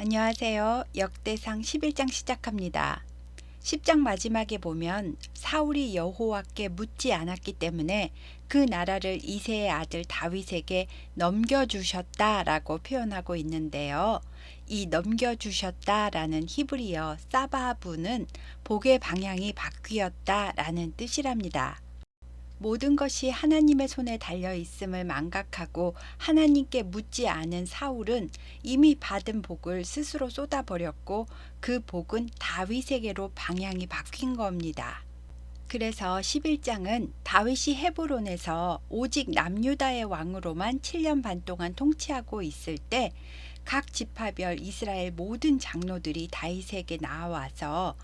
안녕하세요. 역대상 11장 시작합니다. 10장 마지막에 보면 사울이 여호와께 묻지 않았기 때문에 그 나라를 이새의 아들 다윗에게 넘겨주셨다라고 표현하고 있는데요. 이 넘겨주셨다라는 히브리어 사바브는 복의 방향이 바뀌었다라는 뜻이랍니다. 모든 것이 하나님의 손에 달려 있음을 망각하고 하나님께 묻지 않은 사울은 이미 받은 복을 스스로 쏟아버렸고 그 복은 다윗에게로 방향이 바뀐 겁니다. 그래서 11장은 다윗이 헤브론에서 오직 남유다의 왕으로만 7년 반 동안 통치하고 있을 때 각 지파별 이스라엘 모든 장로들이 다윗에게 나와서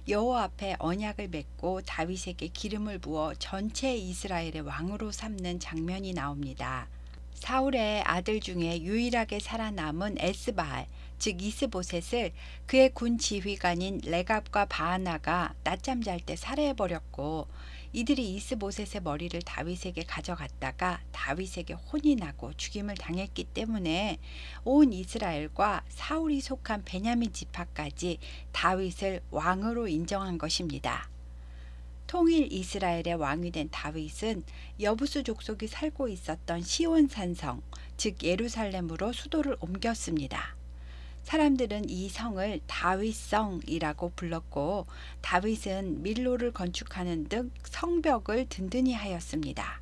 여호와 앞에 언약을 맺고 다윗에게 기름을 부어 전체 이스라엘의 왕으로 삼는 장면이 나옵니다. 사울의 아들 중에 유일하게 살아남은 에스바알, 즉 이스보셋을 그의 군 지휘관인 레갑과 바하나가 낮잠 잘 때 살해해버렸고, 이들이 이스보셋의 머리를 다윗에게 가져갔다가 다윗에게 혼이 나고 죽임을 당했기 때문에 온 이스라엘과 사울이 속한 베냐민 지파까지 다윗을 왕으로 인정한 것입니다. 통일 이스라엘의 왕이 된 다윗은 여부수 족속이 살고 있었던 시온 산성, 즉 예루살렘으로 수도를 옮겼습니다. 사람들은 이 성을 다윗성이라고 불렀고, 다윗은 밀로를 건축하는 등 성벽을 든든히 하였습니다.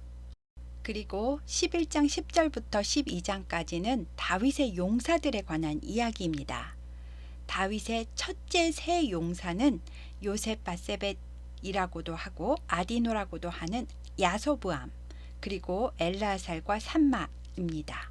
그리고 11장 10절부터 12장까지는 다윗의 용사들에 관한 이야기입니다. 다윗의 첫째 세 용사는 요셉 바세벳이라고도 하고 아디노라고도 하는 야소브암, 그리고 엘라살과 삼마입니다.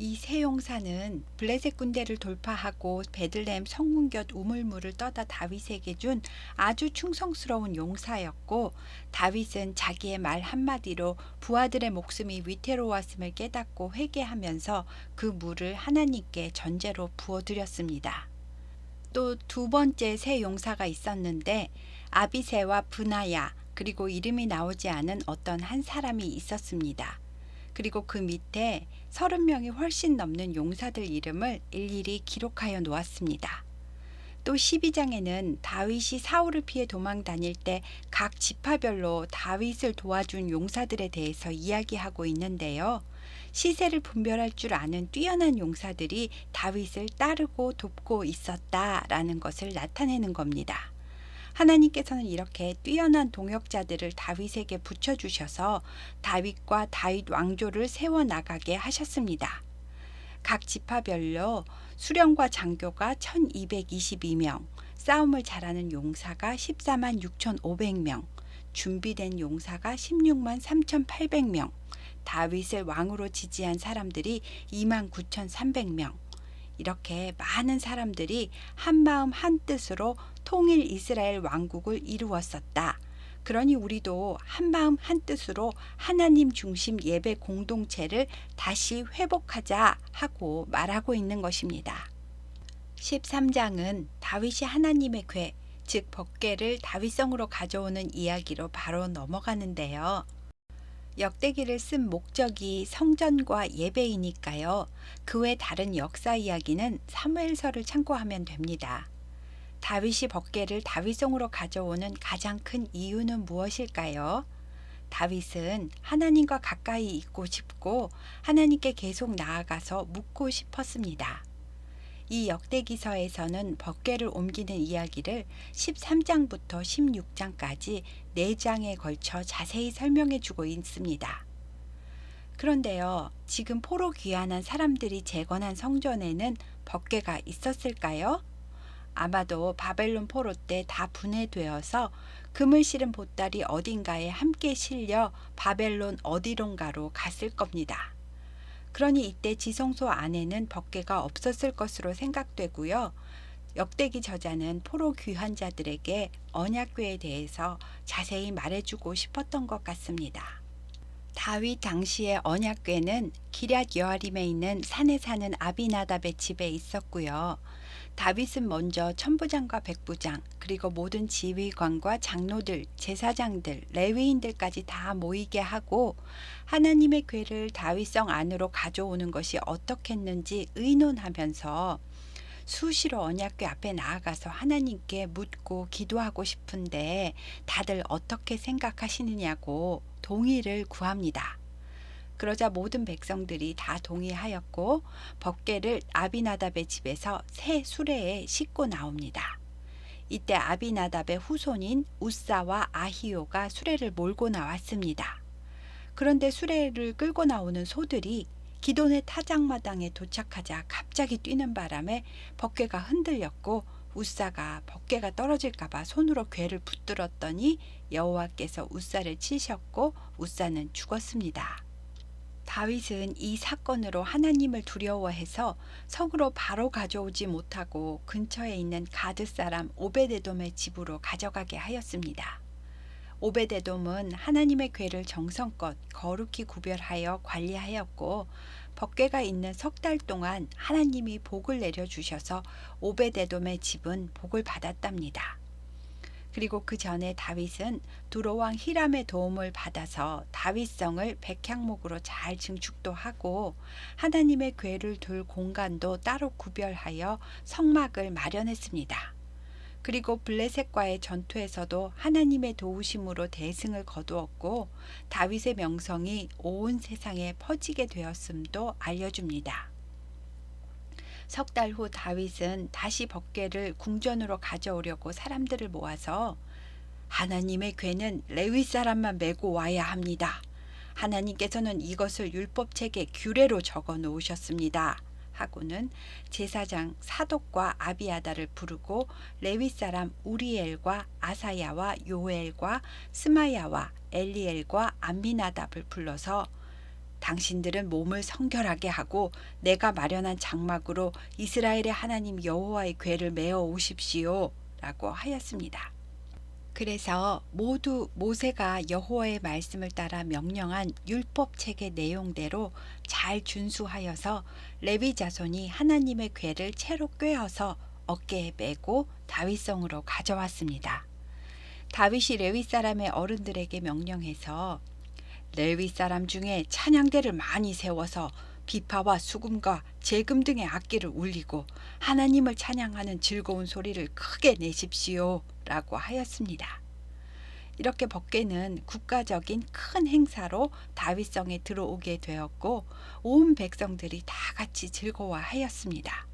이 세 용사는 블레셋 군대를 돌파하고 베들레헴 성문 곁 우물물을 떠다 다윗에게 준 아주 충성스러운 용사였고, 다윗은 자기의 말 한마디로 부하들의 목숨이 위태로웠음을 깨닫고 회개하면서 그 물을 하나님께 전제로 부어드렸습니다. 또 두 번째 세 용사가 있었는데 아비새와 브나야, 그리고 이름이 나오지 않은 어떤 한 사람이 있었습니다. 그리고 그 밑에 30명이 훨씬 넘는 용사들 이름을 일일이 기록하여 놓았습니다. 또 12장에는 다윗이 사울을 피해 도망 다닐 때 각 지파별로 다윗을 도와준 용사들에 대해서 이야기하고 있는데요. 시세를 분별할 줄 아는 뛰어난 용사들이 다윗을 따르고 돕고 있었다라는 것을 나타내는 겁니다. 하나님께서는 이렇게 뛰어난 동역자들을 다윗에게 붙여주셔서 다윗과 다윗 왕조를 세워나가게 하셨습니다. 각 지파별로 수령과 장교가 1222명, 싸움을 잘하는 용사가 14만 6,500명, 준비된 용사가 16만 3,800명, 다윗을 왕으로 지지한 사람들이 2만 9,300명, 이렇게 많은 사람들이 한마음 한뜻으로 통일 이스라엘 왕국을 이루었었다. 그러니 우리도 한마음 한뜻으로 하나님 중심 예배 공동체를 다시 회복하자 하고 말하고 있는 것입니다. 13장은 다윗이 하나님의 궤, 즉 법궤를 다윗성으로 가져오는 이야기로 바로 넘어가는데요. 역대기를 쓴 목적이 성전과 예배이니까요. 그 외 다른 역사 이야기는 사무엘서를 참고하면 됩니다. 다윗이 법궤를 다윗성으로 가져오는 가장 큰 이유는 무엇일까요? 다윗은 하나님과 가까이 있고 싶고 하나님께 계속 나아가서 묻고 싶었습니다. 이 역대기서에서는 법궤를 옮기는 이야기를 13장부터 16장까지 4장에 걸쳐 자세히 설명해 주고 있습니다. 그런데요, 지금 포로 귀환한 사람들이 재건한 성전에는 법궤가 있었을까요? 아마도 바벨론 포로 때 다 분해되어서 금을 실은 보따리 어딘가에 함께 실려 바벨론 어디론가로 갔을 겁니다. 그러니 이때 지성소 안에는 법궤가 없었을 것으로 생각되고요. 역대기 저자는 포로 귀환자들에게 언약궤에 대해서 자세히 말해주고 싶었던 것 같습니다. 다윗 당시의 언약궤는 기럇 여아림에 있는 산에 사는 아비나답의 집에 있었고요. 다윗은 먼저 천부장과 백부장, 그리고 모든 지휘관과 장로들, 제사장들, 레위인들까지 다 모이게 하고 하나님의 궤를 다윗성 안으로 가져오는 것이 어떻겠는지 의논하면서 수시로 언약궤 앞에 나아가서 하나님께 묻고 기도하고 싶은데 다들 어떻게 생각하시느냐고 동의를 구합니다. 그러자 모든 백성들이 다 동의하였고 법궤를 아비나답의 집에서 새 수레에 싣고 나옵니다. 이때 아비나답의 후손인 우사와 아히오가 수레를 몰고 나왔습니다. 그런데 수레를 끌고 나오는 소들이 기돈의 타작마당에 도착하자 갑자기 뛰는 바람에 법궤가 흔들렸고 우사가 법궤가 떨어질까봐 손으로 궤를 붙들었더니 여호와께서 우사를 치셨고 우사는 죽었습니다. 다윗은 이 사건으로 하나님을 두려워해서 성으로 바로 가져오지 못하고 근처에 있는 가드 사람 오베데돔의 집으로 가져가게 하였습니다. 오베데돔은 하나님의 궤를 정성껏 거룩히 구별하여 관리하였고 법궤가 있는 석 달 동안 하나님이 복을 내려주셔서 오베데돔의 집은 복을 받았답니다. 그리고 그 전에 다윗은 두로왕 히람의 도움을 받아서 다윗성을 백향목으로 잘 증축도 하고 하나님의 궤를 둘 공간도 따로 구별하여 성막을 마련했습니다. 그리고 블레셋과의 전투에서도 하나님의 도우심으로 대승을 거두었고 다윗의 명성이 온 세상에 퍼지게 되었음도 알려줍니다. 석 달 후 다윗은 다시 법궤를 궁전으로 가져오려고 사람들을 모아서 하나님의 궤는 레위 사람만 메고 와야 합니다. 하나님께서는 이것을 율법책에 규례로 적어 놓으셨습니다. 하고는 제사장 사독과 아비아다를 부르고 레위 사람 우리엘과 아사야와 요엘과 스마야와 엘리엘과 암미나답을 불러서 당신들은 몸을 성결하게 하고 내가 마련한 장막으로 이스라엘의 하나님 여호와의 궤를 메어 오십시오 라고 하였습니다. 그래서 모두 모세가 여호와의 말씀을 따라 명령한 율법책의 내용대로 잘 준수하여서 레위 자손이 하나님의 궤를 채로 꿰어서 어깨에 메고 다윗성으로 가져왔습니다. 다윗이 레위 사람의 어른들에게 명령해서 레위 사람 중에 찬양대를 많이 세워서 비파와 수금과 제금 등의 악기를 울리고 하나님을 찬양하는 즐거운 소리를 크게 내십시오 라고 하였습니다. 이렇게 법궤는 국가적인 큰 행사로 다윗성에 들어오게 되었고 온 백성들이 다 같이 즐거워하였습니다.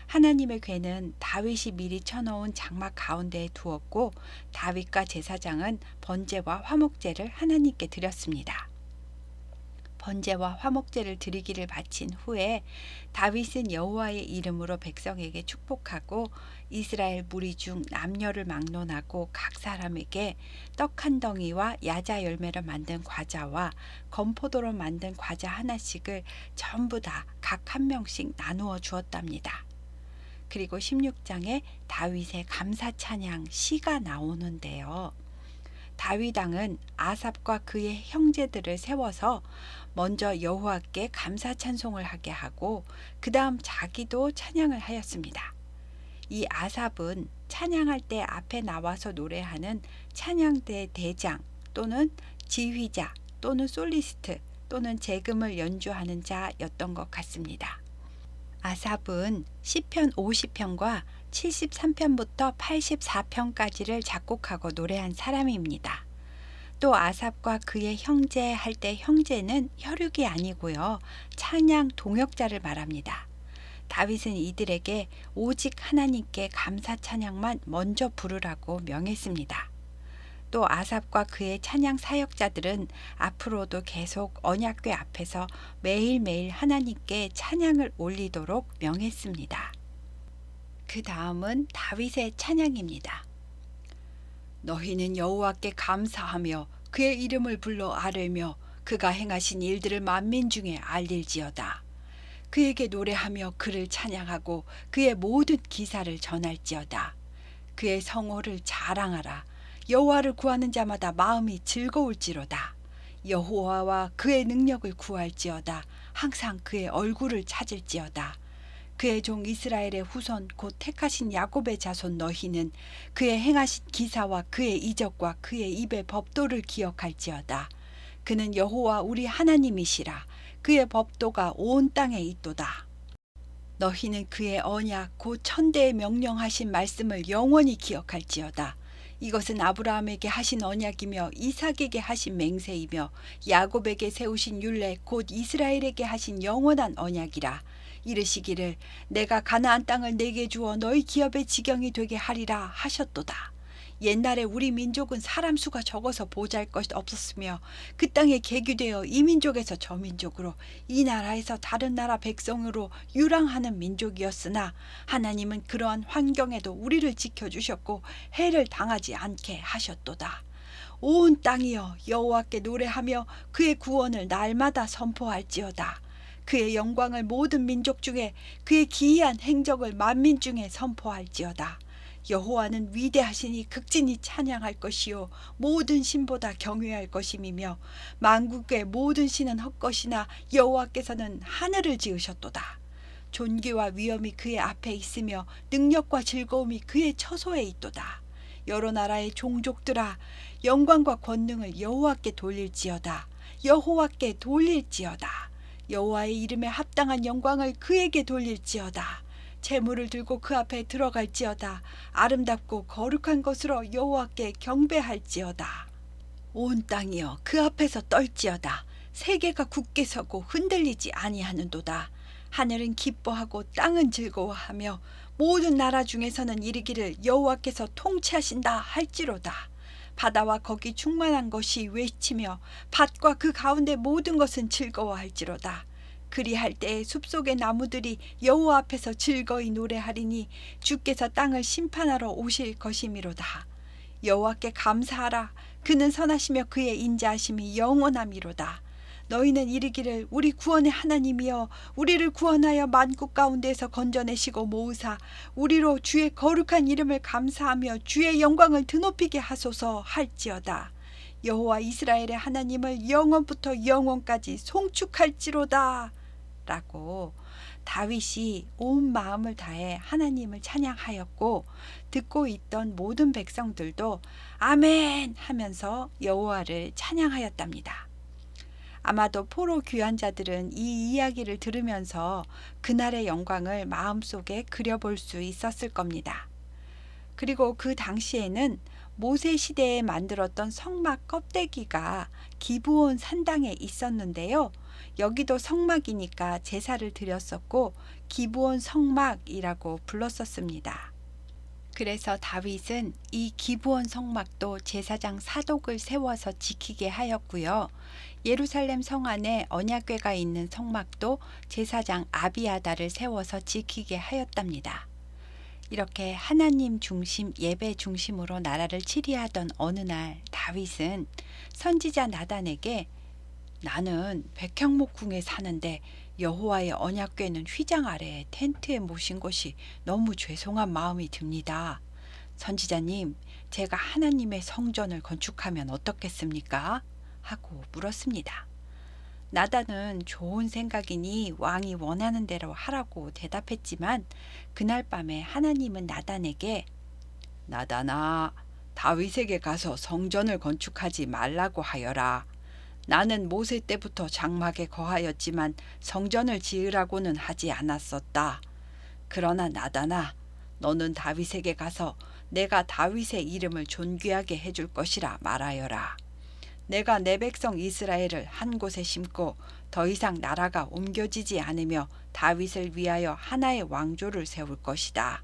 하나님의 궤는 다윗이 미리 쳐놓은 장막 가운데에 두었고 다윗과 제사장은 번제와 화목제를 하나님께 드렸습니다. 번제와 화목제를 드리기를 바친 후에 다윗은 여호와의 이름으로 백성에게 축복하고 이스라엘 무리 중 남녀를 막론하고 각 사람에게 떡 한 덩이와 야자 열매로 만든 과자와 건포도로 만든 과자 하나씩을 전부 다 각 한 명씩 나누어 주었답니다. 그리고 16장에 다윗의 감사 찬양 시가 나오는데요. 다윗 왕은 아삽과 그의 형제들을 세워서 먼저 여호와께 감사 찬송을 하게 하고 그 다음 자기도 찬양을 하였습니다. 이 아삽은 찬양할 때 앞에 나와서 노래하는 찬양대 대장 또는 지휘자 또는 솔리스트 또는 재금을 연주하는 자였던 것 같습니다. 아삽은 시편 50편과 73편부터 84편까지를 작곡하고 노래한 사람입니다. 또 아삽과 그의 형제 할 때 형제는 혈육이 아니고요. 찬양 동역자를 말합니다. 다윗은 이들에게 오직 하나님께 감사 찬양만 먼저 부르라고 명했습니다. 또 아삽과 그의 찬양 사역자들은 앞으로도 계속 언약궤 앞에서 매일매일 하나님께 찬양을 올리도록 명했습니다. 그 다음은 다윗의 찬양입니다. 너희는 여호와께 감사하며 그의 이름을 불러 아뢰며 그가 행하신 일들을 만민 중에 알릴지어다. 그에게 노래하며 그를 찬양하고 그의 모든 기사를 전할지어다. 그의 성호를 자랑하라. 여호와를 구하는 자마다 마음이 즐거울지로다. 여호와와 그의 능력을 구할지어다. 항상 그의 얼굴을 찾을지어다. 그의 종 이스라엘의 후손 곧 택하신 야곱의 자손 너희는 그의 행하신 기사와 그의 이적과 그의 입의 법도를 기억할지어다. 그는 여호와 우리 하나님이시라. 그의 법도가 온 땅에 있도다. 너희는 그의 언약 곧 천대에 명령하신 말씀을 영원히 기억할지어다. 이것은 아브라함에게 하신 언약이며 이삭에게 하신 맹세이며 야곱에게 세우신 율례 곧 이스라엘에게 하신 영원한 언약이라. 이르시기를 내가 가나안 땅을 내게 주어 너희 기업의 지경이 되게 하리라 하셨도다. 옛날에 우리 민족은 사람 수가 적어서 보잘것 없었으며 그 땅에 계규되어 이 민족에서 저 민족으로 이 나라에서 다른 나라 백성으로 유랑하는 민족이었으나 하나님은 그러한 환경에도 우리를 지켜주셨고 해를 당하지 않게 하셨도다. 온 땅이여 여호와께 노래하며 그의 구원을 날마다 선포할지어다. 그의 영광을 모든 민족 중에 그의 기이한 행적을 만민 중에 선포할지어다. 여호와는 위대하시니 극진히 찬양할 것이요 모든 신보다 경외할 것임이며 만국의 모든 신은 헛것이나 여호와께서는 하늘을 지으셨도다. 존귀와 위엄이 그의 앞에 있으며 능력과 즐거움이 그의 처소에 있도다. 여러 나라의 종족들아 영광과 권능을 여호와께 돌릴지어다. 여호와께 돌릴지어다. 여호와의 이름에 합당한 영광을 그에게 돌릴지어다. 재물을 들고 그 앞에 들어갈지어다. 아름답고 거룩한 것으로 여호와께 경배할지어다. 온 땅이여 그 앞에서 떨지어다. 세계가 굳게 서고 흔들리지 아니하는도다. 하늘은 기뻐하고 땅은 즐거워하며 모든 나라 중에서는 이르기를 여호와께서 통치하신다 할지로다. 바다와 거기 충만한 것이 외치며 밭과 그 가운데 모든 것은 즐거워할지로다. 그리할 때에 숲속의 나무들이 여호와 앞에서 즐거이 노래하리니 주께서 땅을 심판하러 오실 것이미로다. 여호와께 감사하라. 그는 선하시며 그의 인자하심이 영원함이로다. 너희는 이르기를 우리 구원의 하나님이여 우리를 구원하여 만국 가운데에서 건져내시고 모으사 우리로 주의 거룩한 이름을 감사하며 주의 영광을 드높이게 하소서 할지어다. 여호와 이스라엘의 하나님을 영원부터 영원까지 송축할지로다. 라고 다윗이 온 마음을 다해 하나님을 찬양하였고 듣고 있던 모든 백성들도 아멘 하면서 여호와를 찬양하였답니다. 아마도 포로 귀환자들은 이 이야기를 들으면서 그날의 영광을 마음속에 그려볼 수 있었을 겁니다. 그리고 그 당시에는 모세 시대에 만들었던 성막 껍데기가 기브온 산당에 있었는데요. 여기도 성막이니까 제사를 드렸었고 기브온 성막이라고 불렀었습니다. 그래서 다윗은 이 기브온 성막도 제사장 사독을 세워서 지키게 하였고요. 예루살렘 성 안에 언약궤가 있는 성막도 제사장 아비아다를 세워서 지키게 하였답니다. 이렇게 하나님 중심 예배 중심으로 나라를 치리하던 어느 날 다윗은 선지자 나단에게 나는 백향목궁에 사는데 여호와의 언약궤는 휘장 아래에 텐트에 모신 것이 너무 죄송한 마음이 듭니다. 선지자님, 제가 하나님의 성전을 건축하면 어떻겠습니까? 하고 물었습니다. 나단은 좋은 생각이니 왕이 원하는 대로 하라고 대답했지만 그날 밤에 하나님은 나단에게 나단아, 다윗에게 가서 성전을 건축하지 말라고 하여라. 나는 모세 때부터 장막에 거하였지만 성전을 지으라고는 하지 않았었다. 그러나 나단아, 너는 다윗에게 가서 내가 다윗의 이름을 존귀하게 해줄 것이라 말하여라. 내가 내 백성 이스라엘을 한 곳에 심고 더 이상 나라가 옮겨지지 않으며 다윗을 위하여 하나의 왕조를 세울 것이다.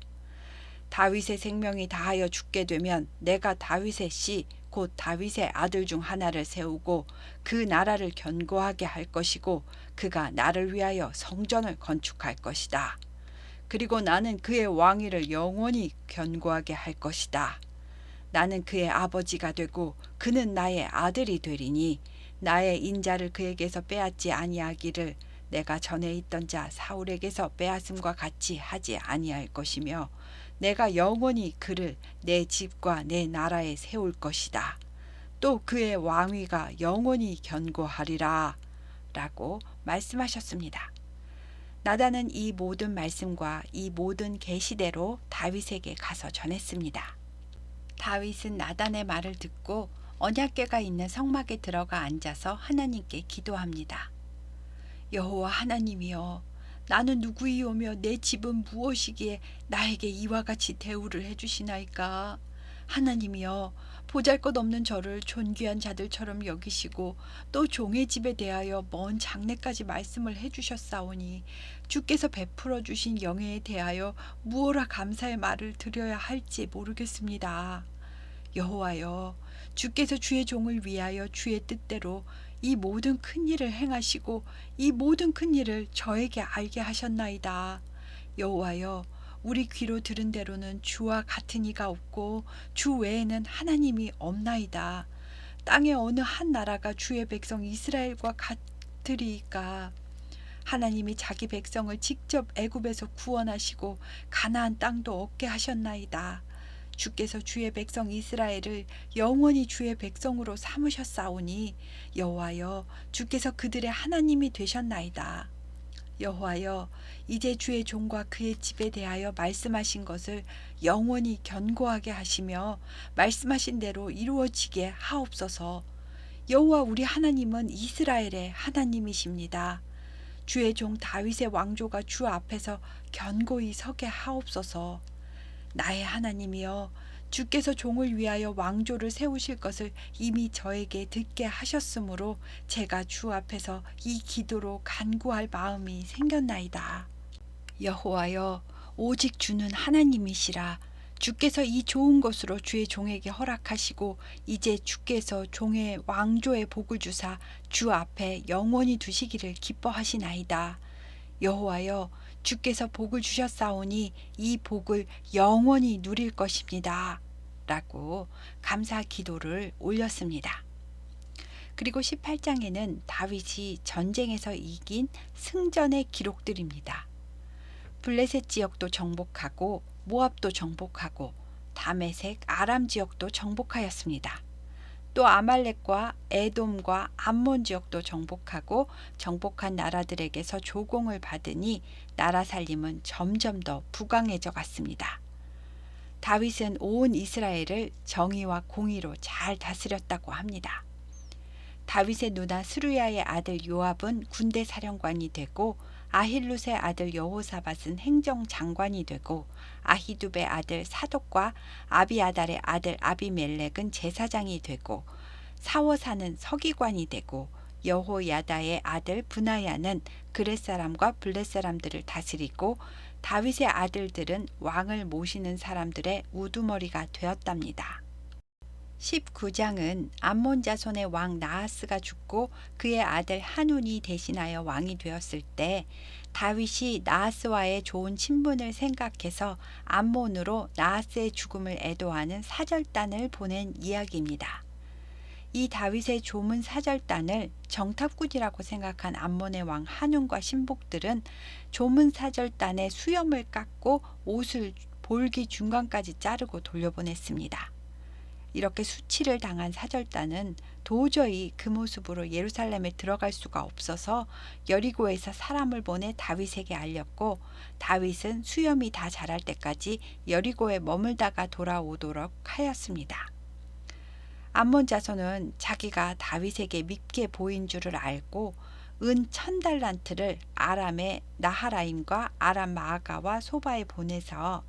다윗의 생명이 다하여 죽게 되면 내가 다윗의 씨 곧 다윗의 아들 중 하나를 세우고 그 나라를 견고하게 할 것이고 그가 나를 위하여 성전을 건축할 것이다. 그리고 나는 그의 왕위를 영원히 견고하게 할 것이다. 나는 그의 아버지가 되고 그는 나의 아들이 되리니 나의 인자를 그에게서 빼앗지 아니하기를 내가 전에 있던 자 사울에게서 빼앗음과 같이 하지 아니할 것이며 내가 영원히 그를 내 집과 내 나라에 세울 것이다. 또 그의 왕위가 영원히 견고하리라 라고 말씀하셨습니다. 나단은 이 모든 말씀과 이 모든 계시대로 다윗에게 가서 전했습니다. 다윗은 나단의 말을 듣고 언약궤가 있는 성막에 들어가 앉아서 하나님께 기도합니다. 여호와 하나님이여, 나는 누구이오며 내 집은 무엇이기에 나에게 이와 같이 대우를 해주시나이까. 하나님이여, 보잘것없는 저를 존귀한 자들처럼 여기시고 또 종의 집에 대하여 먼 장래까지 말씀을 해주셨사오니 주께서 베풀어 주신 영예에 대하여 무엇라 감사의 말을 드려야 할지 모르겠습니다. 여호와여, 주께서 주의 종을 위하여 주의 뜻대로 이 모든 큰 일을 행하시고 이 모든 큰 일을 저에게 알게 하셨나이다. 여호와여, 우리 귀로 들은 대로는 주와 같은 이가 없고 주 외에는 하나님이 없나이다. 땅의 어느 한 나라가 주의 백성 이스라엘과 같으리이까. 하나님이 자기 백성을 직접 애굽에서 구원하시고 가나안 땅도 얻게 하셨나이다. 주께서 주의 백성 이스라엘을 영원히 주의 백성으로 삼으셨사오니 여호와여, 주께서 그들의 하나님이 되셨나이다. 여호와여, 이제 주의 종과 그의 집에 대하여 말씀하신 것을 영원히 견고하게 하시며 말씀하신 대로 이루어지게 하옵소서. 여호와 우리 하나님은 이스라엘의 하나님이십니다. 주의 종 다윗의 왕조가 주 앞에서 견고히 서게 하옵소서. 나의 하나님이여, 주께서 종을 위하여 왕조를 세우실 것을 이미 저에게 듣게 하셨으므로 제가 주 앞에서 이 기도로 간구할 마음이 생겼나이다. 여호와여, 오직 주는 하나님이시라. 주께서 이 좋은 것으로 주의 종에게 허락하시고 이제 주께서 종의 왕조의 복을 주사 주 앞에 영원히 두시기를 기뻐하시나이다. 여호와여, 주께서 복을 주셨사오니 이 복을 영원히 누릴 것입니다. 라고 감사 기도를 올렸습니다. 그리고 18장에는 다윗이 전쟁에서 이긴 승전의 기록들입니다. 블레셋 지역도 정복하고 모압도 정복하고 다메섹 아람 지역도 정복하였습니다. 또 아말렉과 에돔과 암몬 지역도 정복하고 정복한 나라들에게서 조공을 받으니 나라 살림은 점점 더 부강해져 갔습니다. 다윗은 온 이스라엘을 정의와 공의로 잘 다스렸다고 합니다. 다윗의 누나 스루야의 아들 요압은 군대 사령관이 되고 아힐룻의 아들 여호사밧은 행정장관이 되고 아히두베의 아들 사독과 아비아달의 아들 아비멜렉은 제사장이 되고 사워사는 서기관이 되고 여호야다의 아들 브나야는 그렛 사람과 블렛 사람들을 다스리고 다윗의 아들들은 왕을 모시는 사람들의 우두머리가 되었답니다. 19장은 암몬 자손의 왕 나하스가 죽고 그의 아들 한운이 대신하여 왕이 되었을 때 다윗이 나하스와의 좋은 친분을 생각해서 암몬으로 나하스의 죽음을 애도하는 사절단을 보낸 이야기입니다. 이 다윗의 조문 사절단을 정탐꾼이라고 생각한 암몬의 왕 한운과 신복들은 조문 사절단의 수염을 깎고 옷을 볼기 중간까지 자르고 돌려보냈습니다. 이렇게 수치를 당한 사절단은 도저히 그 모습으로 예루살렘에 들어갈 수가 없어서 여리고에서 사람을 보내 다윗에게 알렸고 다윗은 수염이 다 자랄 때까지 여리고에 머물다가 돌아오도록 하였습니다. 암몬 자손은 자기가 다윗에게 밉게 보인 줄을 알고 은 1000달란트를 아람의 나하라임과 아람 마아가와 소바에 보내서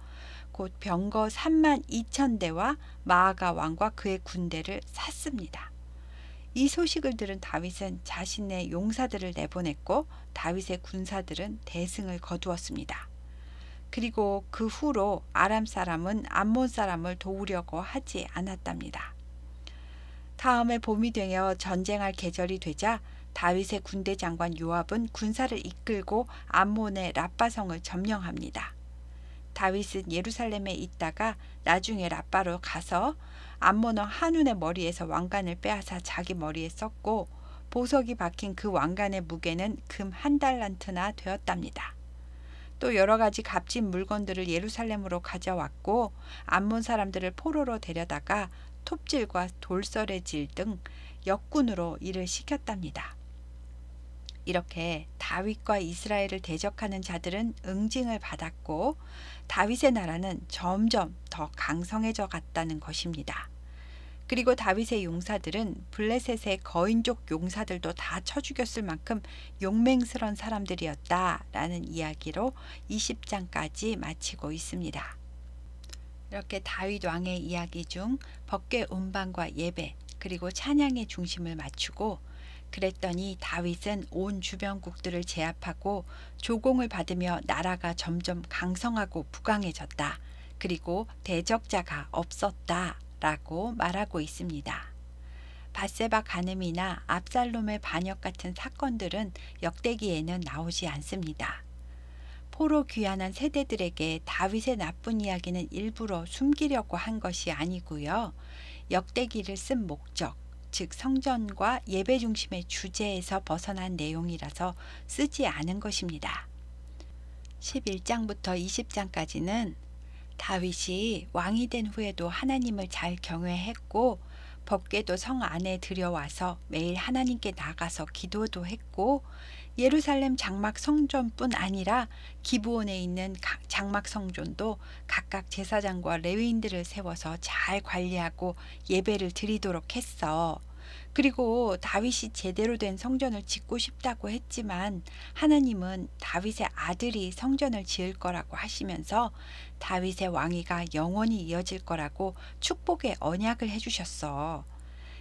곧 병거 32,000대와 마아가 왕과 그의 군대를 샀습니다. 이 소식을 들은 다윗은 자신의 용사들을 내보냈고 다윗의 군사들은 대승을 거두었습니다. 그리고 그 후로 아람 사람은 암몬 사람을 도우려고 하지 않았답니다. 다음에 봄이 되어 전쟁할 계절이 되자 다윗의 군대 장관 요압은 군사를 이끌고 암몬의 랍바성을 점령합니다. 다윗은 예루살렘에 있다가 나중에 랍바로 가서 암몬 왕 한운의 머리에서 왕관을 빼앗아 자기 머리에 썼고 보석이 박힌 그 왕관의 무게는 금 1달란트나 되었답니다. 또 여러 가지 값진 물건들을 예루살렘으로 가져왔고 암몬 사람들을 포로로 데려다가 톱질과 돌서래질 등 역군으로 일을 시켰답니다. 이렇게 다윗과 이스라엘을 대적하는 자들은 응징을 받았고 다윗의 나라는 점점 더 강성해져 갔다는 것입니다. 그리고 다윗의 용사들은 블레셋의 거인족 용사들도 다 쳐 죽였을 만큼 용맹스러운 사람들이었다라는 이야기로 20장까지 마치고 있습니다. 이렇게 다윗 왕의 이야기 중 법궤 운반과 예배 그리고 찬양의 중심을 맞추고, 그랬더니 다윗은 온 주변국들을 제압하고 조공을 받으며 나라가 점점 강성하고 부강해졌다. 그리고 대적자가 없었다 라고 말하고 있습니다. 밧세바 간음이나 압살롬의 반역 같은 사건들은 역대기에는 나오지 않습니다. 포로 귀환한 세대들에게 다윗의 나쁜 이야기는 일부러 숨기려고 한 것이 아니고요. 역대기를 쓴 목적, 즉 성전과 예배 중심의 주제에서 벗어난 내용이라서 쓰지 않은 것입니다. 11장부터 20장까지는 다윗이 왕이 된 후에도 하나님을 잘 경외했고, 법궤도 성 안에 들여와서 매일 하나님께 나가서 기도도 했고, 예루살렘 장막 성전뿐 아니라 기브온에 있는 장막 성전도 각각 제사장과 레위인들을 세워서 잘 관리하고 예배를 드리도록 했어. 그리고 다윗이 제대로 된 성전을 짓고 싶다고 했지만 하나님은 다윗의 아들이 성전을 지을 거라고 하시면서 다윗의 왕위가 영원히 이어질 거라고 축복의 언약을 해주셨어.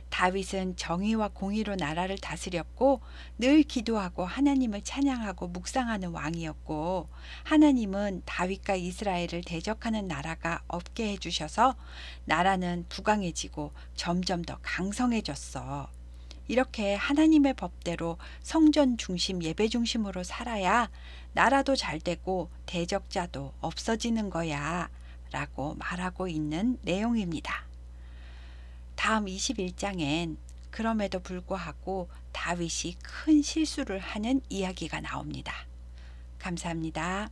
다윗은 정의와 공의로 나라를 다스렸고 늘 기도하고 하나님을 찬양하고 묵상하는 왕이었고, 하나님은 다윗과 이스라엘을 대적하는 나라가 없게 해주셔서 나라는 부강해지고 점점 더 강성해졌어. 이렇게 하나님의 법대로 성전 중심 예배 중심으로 살아야 나라도 잘 되고 대적자도 없어지는 거야 라고 말하고 있는 내용입니다. 다음 21장엔 그럼에도 불구하고 다윗이 큰 실수를 하는 이야기가 나옵니다. 감사합니다.